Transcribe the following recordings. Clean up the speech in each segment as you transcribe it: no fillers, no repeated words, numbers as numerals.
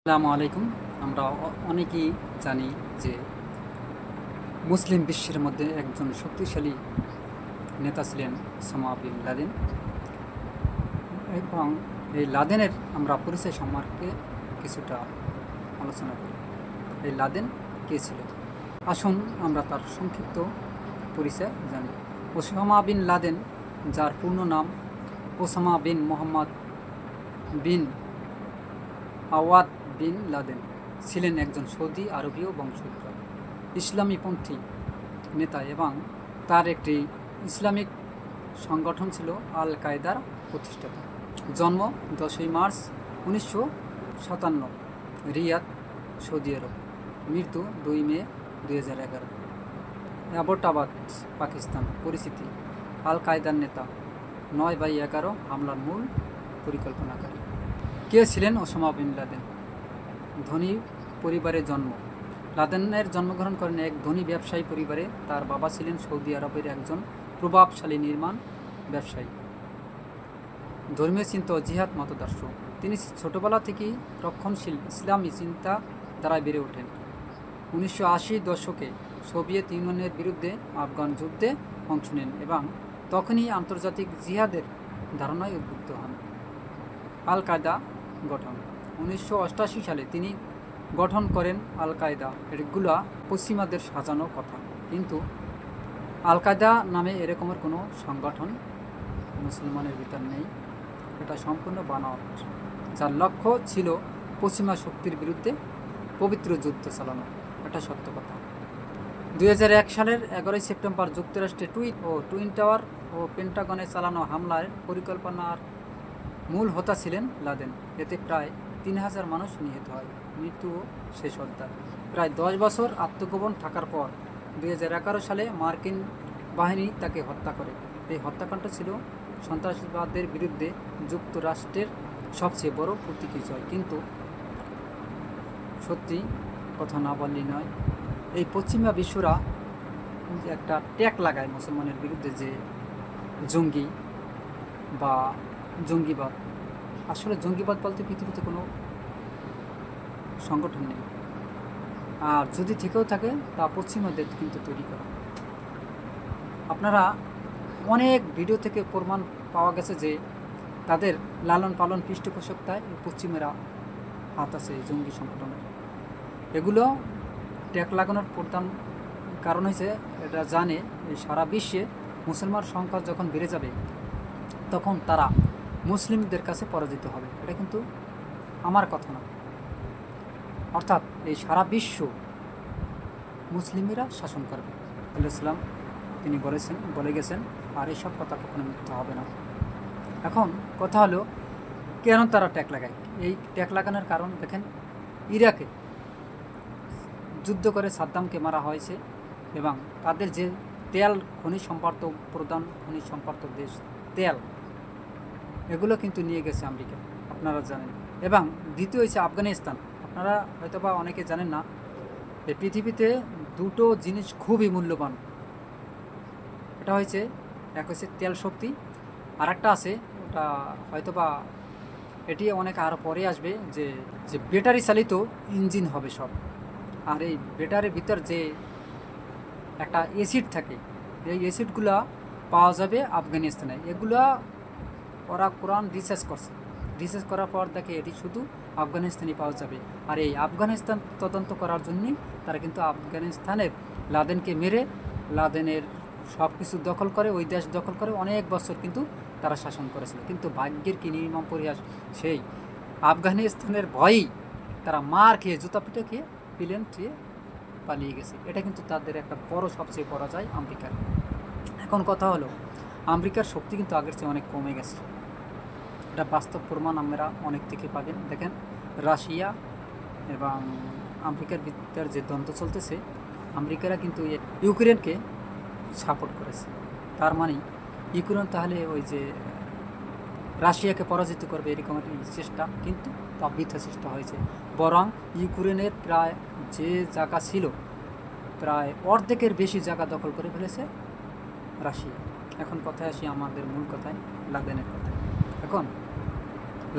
আসসালামু আলাইকুম। আমরা অনেকেই জানি যে মুসলিম বিশ্বের মধ্যে একজন শক্তিশালী নেতা ছিলেন ওসামা বিন লাদেন, এবং এই লাদেনের আমরা পরিচয় সম্পর্কে কিছুটা আলোচনা করি। এই লাদেন কে ছিল? আসুন আমরা তার সংক্ষিপ্ত পরিচয় জানি। ওসামা বিন লাদেন, যার পূর্ণ নাম ওসামা বিন মোহাম্মদ বিন আওয়াদ বিন লাদেন, ছিলেন একজন সৌদি আরবীয় বংশোদ্ভূত ইসলামীপন্থী নেতা এবং তার একটি ইসলামিক সংগঠন ছিল আল কায়দার প্রতিষ্ঠাতা। জন্ম 10ই মার্চ 1957, রিয়াদ, সৌদি আরব। মৃত্যু 2 মে 2011, অ্যাবোটাবাদ, পাকিস্তান। পরিচিতি: আল কায়দার নেতা, 9/11 হামলার মূল পরিকল্পনাকারী। কে ছিলেন ওসামা বিন লাদেন? ধনী পরিবারে জন্ম। লাদেনের জন্মগ্রহণ করেন এক ধনী ব্যবসায়ী পরিবারে। তার বাবা ছিলেন সৌদি আরবের একজন প্রভাবশালী নির্মাণ ব্যবসায়ী, ধর্মীয় চিন্তা ও জিহাদ মতাদর্শ। তিনি ছোটবেলা থেকেই রক্ষণশীল ইসলামী চিন্তা দ্বারায় বেড়ে ওঠেন। 1980 দশকে সোভিয়েত ইউনিয়নের বিরুদ্ধে আফগান যুদ্ধে অংশ নেন এবং তখনই আন্তর্জাতিক জিহাদের ধারণায় উদ্বুদ্ধ হন। আল কায়দা গঠন: 1988 সালে তিনি গঠন করেন আল কায়দা। এগুলা পশ্চিমাদের সাজানো কথা, কিন্তু আল কায়দা নামে এরকমের কোনো সংগঠন মুসলমানের ভিতর নেই। এটা সম্পূর্ণ বানাওয়াট, যার লক্ষ্য ছিল পশ্চিমা শক্তির বিরুদ্ধে পবিত্র যুদ্ধ চালানো। এটা সত্য কথা। 2001 সালের 11 সেপ্টেম্বর যুক্তরাষ্ট্রে টুইন টাওয়ার ও পেন্টাগনে চালানো হামলার পরিকল্পনার মূল হোতা ছিলেন লাদেন। এতে প্রায় 3000 মানুষ নিহত হয়। মৃত্যু শেষ অধ্যায়: প্রায় 10 বছর আত্মগোপন থাকার পর 2011 সালে মার্কিন বাহিনী তাকে হত্যা করে। এই হত্যাকাণ্ড ছিল সন্ত্রাসবাদের বিরুদ্ধে যুক্তরাষ্ট্রের সবচেয়ে বড় প্রতীকী জয়। কিন্তু সত্যি কথা না বললেই নয়, এই পশ্চিমা বিশ্বরা একটা ট্যাগ লাগায় মুসলমানের বিরুদ্ধে, যে জঙ্গি বা জঙ্গিবাদ। আসলে জঙ্গিবাদ বলতে পৃথিবীতে কোনো সংগঠন নেই, আর যদি থেকেও থাকে তা পশ্চিমাদের কিন্তু তৈরি করা। আপনারা অনেক ভিডিও থেকে প্রমাণ পাওয়া গেছে যে তাদের লালন পালন পৃষ্ঠপোষকতায় পশ্চিমেরা হাত আছে এই জঙ্গি সংগঠনের। এগুলো ট্যাগ লাগানোর প্রধান কারণ হয়েছে, এটা জানে এই সারা বিশ্বে মুসলমান সংখ্যা যখন বেড়ে যাবে তখন তারা মুসলিমদের কাছে পরাজিত হবে। এটা কিন্তু আমার কথা না, অর্থাৎ এই সারা বিশ্ব মুসলিমেরা শাসন করবে। আলাইহিসসালাম তিনি বলে গেছেন, আর এইসব কথা কখনো মিথ্যা হবে না। এখন কথা হলো, কেন তারা ট্যাগ লাগায়? এই ট্যাগ লাগানোর কারণ দেখেন, ইরাকে যুদ্ধ করে সাদ্দামকে মারা হয়েছে এবং তাদের যে তেল খনিজ সম্পদ, প্রধান খনিজ সম্পদ দেশ তেল, এগুলো কিন্তু নিয়ে গেছে আমেরিকা, আপনারা জানেন। এবং দ্বিতীয় হয়েছে আফগানিস্তান। আপনারা হয়তোবা অনেকে জানেন না, এই পৃথিবীতে দুটো জিনিস খুবই মূল্যবান। এটা হয়েছে, এক হচ্ছে তেল শক্তি, আর একটা আছে ওটা হয়তোবা এটি অনেক আরও পরে আসবে, যে যে ব্যাটারি চালিত ইঞ্জিন হবে সব। আর এই ব্যাটারির ভিতর যে একটা অ্যাসিড থাকে, এই অ্যাসিডগুলো পাওয়া যাবে আফগানিস্তানে। এগুলা ওরা কোরআন রিসার্চ করার পর দেখে এটি শুধু আফগানিস্তানে পাওয়া যাবে। আর এই আফগানিস্তান তদন্ত করার জন্যই তারা কিন্তু আফগানিস্তানের লাদেনকে মেরে লাদেনের সব কিছু দখল করে, ওই দেশ দখল করে অনেক বছর কিন্তু তারা শাসন করেছিল। কিন্তু ভাগ্যের কি নির্মম পরিহাস, সেই আফগানিস্তানের ভয়েই তারা মার খেয়ে, জুতা পিঠে খেয়ে, প্লেন খেয়ে পালিয়ে গেছে। এটা কিন্তু তাদের একটা বড়, সবচেয়ে পরাজয় আমেরিকার। এখন কথা হলো, আমেরিকার শক্তি কিন্তু আগের চেয়ে অনেক কমে গেছে। এটা বাস্তব প্রমাণ আমরা অনেক থেকে পাবেন। দেখেন, রাশিয়া এবং আমেরিকার ভিতর যে দ্বন্দ্ব চলতেছে, আমেরিকারা কিন্তু ইউক্রেনকে সাপোর্ট করেছে। তার মানে ইউক্রেন তাহলে ওই যে রাশিয়াকে পরাজিত করবে এরকম চেষ্টা, কিন্তু তা বৃথা চেষ্টা হয়েছে। বরং ইউক্রেনের প্রায় যে জায়গা ছিল, প্রায় অর্ধেকের বেশি জায়গা দখল করে ফেলেছে রাশিয়া। এখন কথায় আসি আমাদের মূল কথায়, লাদেনের কথায়। এখন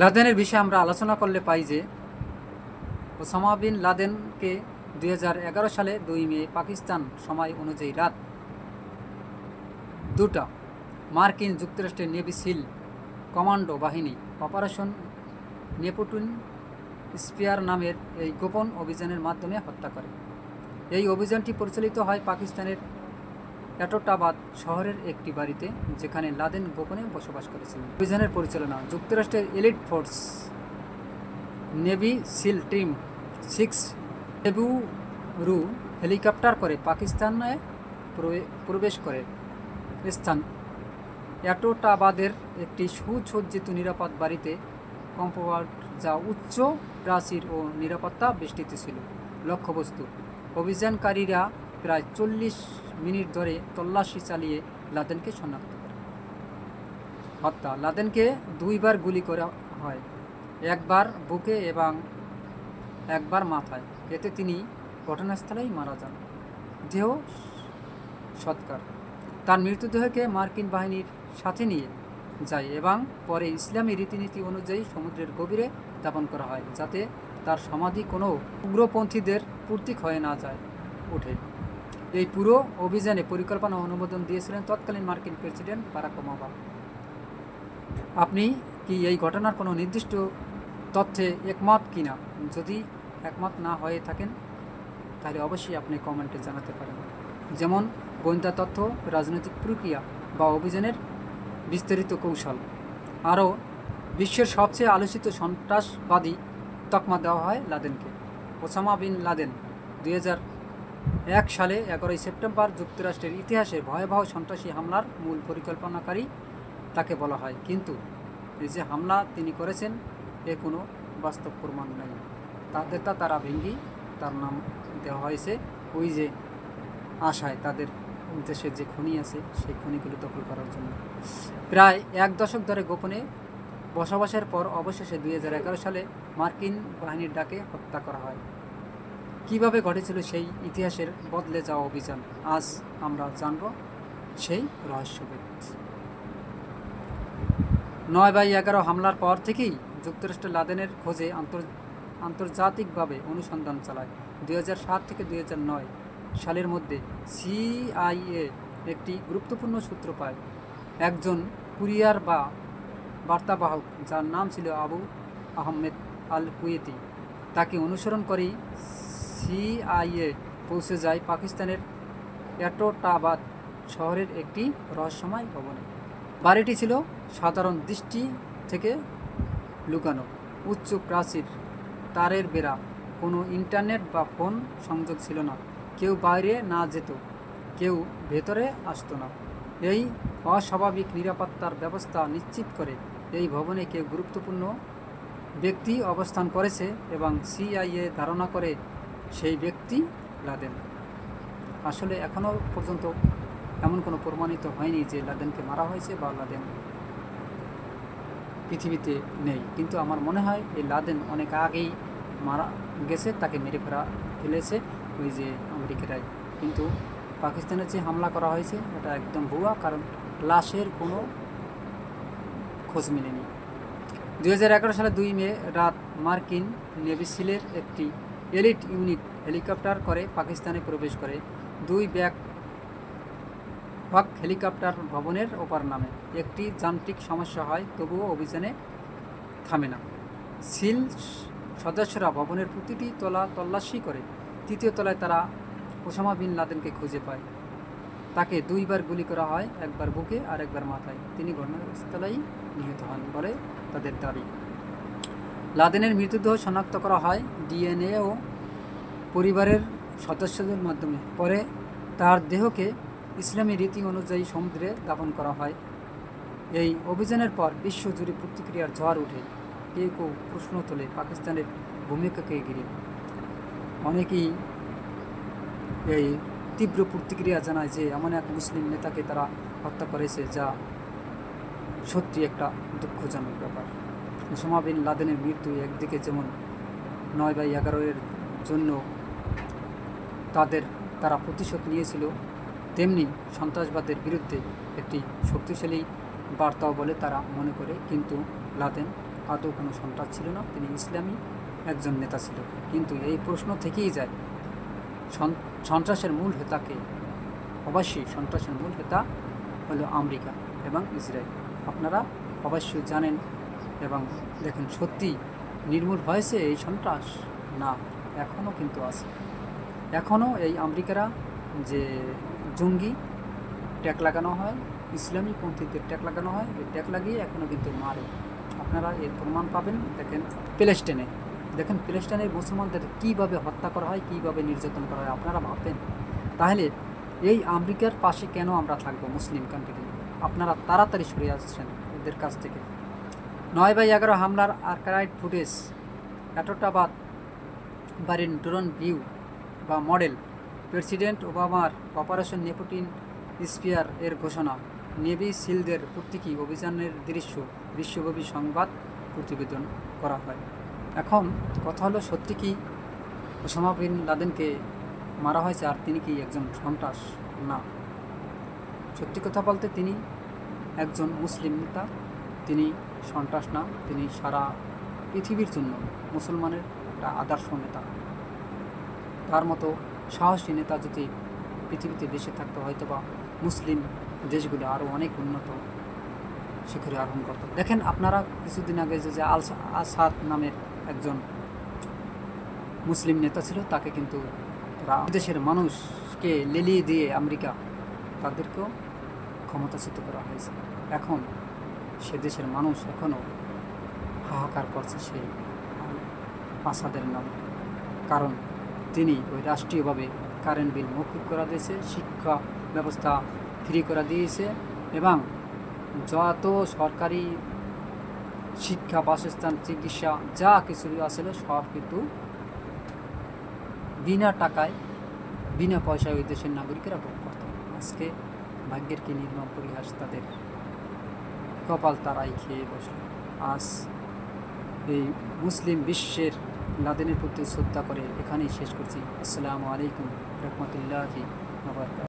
লাদেনের বিষয়ে আমরা আলোচনা করলে পাই যে ওসামা বিন লাদেনকে 2011 সালে 2 মে পাকিস্তান সময় অনুযায়ী রাত 2টা মার্কিন যুক্তরাষ্ট্রের নেভি সিল কমান্ডো বাহিনী অপারেশন নেপটুন স্পিয়ার নামের এই গোপন অভিযানের মাধ্যমে হত্যা করে। এই অভিযানটি পরিচালিত হয় পাকিস্তানের এটোটাবাদ শহরের একটি বাড়িতে, যেখানে লাদেন গোপনে বসবাস করেছিলেন। অভিযানের পরিচালনা যুক্তরাষ্ট্রের elite force navy SEAL team 6 ডেবুরু হেলিকপ্টার করে পাকিস্তানে প্রবেশ করে। স্থান এটোটাবাদের একটি সুসজ্জিত নিরাপদ বাড়িতে কম্পাউন্ড, যা উচ্চ প্রাচীর ও নিরাপত্তা বেষ্টিত ছিল। লক্ষ্যবস্তু অভিযানকারীরা প্রায় 40 মিনিট ধরে তল্লাশি চালিয়ে লাদেনকে শনাক্ত করে। হত্যা লাদেনকে 2বার গুলি করা হয়, একবার বুকে এবং একবার মাথায়। এতে তিনি ঘটনাস্থলেই মারা যান। দেহ সৎকার তার মৃতদেহকে মার্কিন বাহিনীর সাথে নিয়ে যায় এবং পরে ইসলামী রীতিনীতি অনুযায়ী সমুদ্রের গভীরে দাফন করা হয়, যাতে তার সমাধি কোনো উগ্রপন্থীদের প্রতীক হয়ে না যায় ওঠে। এই পুরো অভিযানে পরিকল্পনা অনুমোদন দিয়েছিলেন তৎকালীন মার্কিন প্রেসিডেন্ট বারাক ওবামা। আপনি কি এই ঘটনার কোনো নির্দিষ্ট তথ্যে একমত কিনা? যদি একমত না হয়ে থাকেন তাহলে অবশ্যই আপনি কমেন্টে জানাতে পারেন। যেমন গোয়েন্দা তথ্য, রাজনৈতিক প্রক্রিয়া বা অভিযানের বিস্তারিত কৌশল। আরও বিশ্বের সবচেয়ে আলোচিত সন্ত্রাসবাদী তকমা দেওয়া হয় লাদেনকে। ওসামা বিন লাদেন 2001 সালে 11 সেপ্টেম্বর যুক্তরাষ্ট্রের ইতিহাসে ভয়াবহ সন্ত্রাসী হামলার মূল পরিকল্পনাকারী তাকে বলা হয়, কিন্তু এই যে হামলা তিনি করেছেন এর কোনো বাস্তব প্রমাণ নেই। তারা ভেঙ্গি তার নাম দেওয়া হয়েছে ওই যে আশায় তাদের দেশে যে খনি আছে সেই খনিগুলো দখল করার জন্য। প্রায় 1 দশক ধরে গোপনে বসবাসের পর অবশেষে 2011 সালে মার্কিন বাহিনীর ডাকে হত্যা করা হয়। কিভাবে ঘটেছিল সেই ইতিহাসের বদলে যাওয়া অভিযান? আজ আমরা জানব সেই রহস্যভেদ। 9/11 হামলার পর থেকেই যুক্তরাষ্ট্র লাদেনের খোঁজে আন্তর্জাতিকভাবে অনুসন্ধান চালায়। 2007 থেকে 2009 সালের মধ্যে CIA একটি গুরুত্বপূর্ণ সূত্র পায়। একজন কুরিয়ার বা বার্তাবাহক, যার নাম ছিল আবু আহমেদ আল কুয়েতি, তাকে অনুসরণ করেই CIA পৌঁছে যায় পাকিস্তানের এটোটাবাদ শহরের একটি রহস্যময় ভবনে। বাড়িটি ছিল সাধারণ দৃষ্টি থেকে লুকানো, উচ্চ প্রাচীর, তারের বেড়া, কোনো ইন্টারনেট বা ফোন সংযোগ ছিল না। কেউ বাইরে না যেত, কেউ ভেতরে আসতো না। এই অস্বাভাবিক নিরাপত্তার ব্যবস্থা নিশ্চিত করে এই ভবনে কেউ গুরুত্বপূর্ণ ব্যক্তি অবস্থান করেছে এবং CIA ধারণা করে সেই ব্যক্তি লাদেন। আসলে এখনও পর্যন্ত এমন কোনো প্রমাণিত হয়নি যে লাদেনকে মারা হয়েছে বা লাদেন পৃথিবীতে নেই, কিন্তু আমার মনে হয় এই লাদেন অনেক আগেই মারা গেছে, তাকে মেরে ফেলেছে ওই যে আমেরিকারাই। কিন্তু পাকিস্তানের যে হামলা করা হয়েছে এটা একদম ভুয়া, কারণ লাশের কোনো খোঁজ মেলেনি। 2011 সালে 2 মে রাত মার্কিন নেভি সিলের একটি এলিট ইউনিট হেলিকপ্টার করে পাকিস্তানে প্রবেশ করে। 2 ব্যাক হেলিকপ্টার ভবনের ওপার নামে। একটি যান্ত্রিক সমস্যা হয়, তবুও অভিযানে থামে না। সিল সদস্যরা ভবনের প্রতিটি তলা তল্লাশি করে। 3য় তলায় তারা ওসামা বিন লাদেনকে খুঁজে পায়। তাকে 2বার গুলি করা হয়, একবার বুকে আর একবার মাথায়। তিনি ঘটনাস্থলেই নিহত হন বলে তাদের দাবি। লাদেনের মৃতদেহ শনাক্ত করা হয় DNA ও পরিবারের সদস্যদের মাধ্যমে। পরে তার দেহকে ইসলামী রীতি অনুযায়ী সমুদ্রে দাফন করা হয়। এই অভিযানের পর বিশ্বজুড়ে প্রতিক্রিয়ার ঝড় ওঠে। কেউ কেউ প্রশ্ন তোলে পাকিস্তানের ভূমিকাকে ঘিরে। অনেকেই এই তীব্র প্রতিক্রিয়া জানায় যে এমন এক মুসলিম নেতাকে তারা হত্যা করেছে, যা সত্যি একটা দুঃখজনক ব্যাপার। ওসামা বিন লাদেনের মৃত্যু একদিকে যেমন 9/11 জন্য তারা প্রতিশোধ নিয়েছিল, তেমনি সন্ত্রাসবাদের বিরুদ্ধে একটি শক্তিশালী বার্তাও বলে তারা মনে করে। কিন্তু লাদেন আদৌ কোনো সন্ত্রাস ছিল না, তিনি ইসলামী একজন নেতা ছিল, কিন্তু এই প্রশ্ন থেকেই যায় সন্ত্রাসের মূল হোতাকে। অবশ্যই সন্ত্রাসের মূল হোতা হলো আমেরিকা এবং ইসরায়েল। আপনারা অবশ্যই জানেন এবং দেখেন, সত্যি নির্মূল হয়েছে এই সন্ত্রাস? না, এখনও কিন্তু আছে। এখনও এই আমেরিকারা যে জঙ্গি ট্যাগ লাগানো হয়, ইসলামী পন্থীদের ট্যাগ লাগানো হয়, এই ট্যাগ লাগিয়ে এখনও কিন্তু মারে। আপনারা এর প্রমাণ পাবেন। দেখেন প্যালেস্টাইনের মুসলমানদের কীভাবে হত্যা করা হয়, কীভাবে নির্যাতন করা হয়। আপনারা ভাববেন। তাহলে এই আমেরিকার পাশে কেন আমরা থাকবো মুসলিম কান্ট্রি? আপনারা তাড়াতাড়ি সরে আসছেন এদের কাছ থেকে। 9/11 হামলার আর্কাইভ ফুটেজ, এটটাবাদ বাড়ির ড্রোন ভিউ বা মডেল, প্রেসিডেন্ট ওবামার অপারেশন নেপোটিন স্পিয়ার এর ঘোষণা, নেভি সিলদের প্রতীকী অভিযানের দৃশ্য বিশ্বব্যাপী সংবাদ প্রতিবেদন করা হয়। এখন কথা হলো, সত্যি কি ওসামা বিন লাদেনকে মারা হয়েছে আর তিনি কি একজন সন্ত্রাস? না, সত্যি কথা বলতে তিনি একজন মুসলিম নেতা, তিনি সন্ত্রাস না। তিনি সারা পৃথিবীর জন্য মুসলমানের একটা আদর্শ নেতা। তার মতো সাহসী নেতা যদি পৃথিবীতে বেঁচে থাকতে, হয়তো বা মুসলিম দেশগুলো আরও অনেক উন্নত শিখরে আরোহণ করত। দেখেন, আপনারা কিছুদিন আগে যে আসাদ নামের একজন মুসলিম নেতা ছিল, তাকে কিন্তু তারা দেশের মানুষকে লেলিয়ে দিয়ে আমেরিকা তাদেরকেও ক্ষমতাচ্যুত করা হয়েছে। এখন সে দেশের মানুষ এখনও হাহাকার করছে সেই আসাদের নামে, কারণ তিনি ওই রাষ্ট্রীয়ভাবে কারেন্ট বিল মৌকুব করা দিয়েছে, শিক্ষা ব্যবস্থা ফ্রি করা দিয়েছে এবং যত সরকারি শিক্ষা, বাসস্থান, চিকিৎসা যা কিছু আসলে সব কিন্তু বিনা টাকায়, বিনা পয়সায় ওই দেশের নাগরিকেরা ভোগ করত। আজকে ভাগ্যের কি নির্মম পরিহাস তাদের, কপাল তারাই খেয়ে বসল। আজ এই মুসলিম বিশ্বের লাদেনের প্রতি শ্রদ্ধা করে এখানেই শেষ করছি। আসসালামু আলাইকুম রহমতুল্লাহি ওয়া বারাকাতুহু।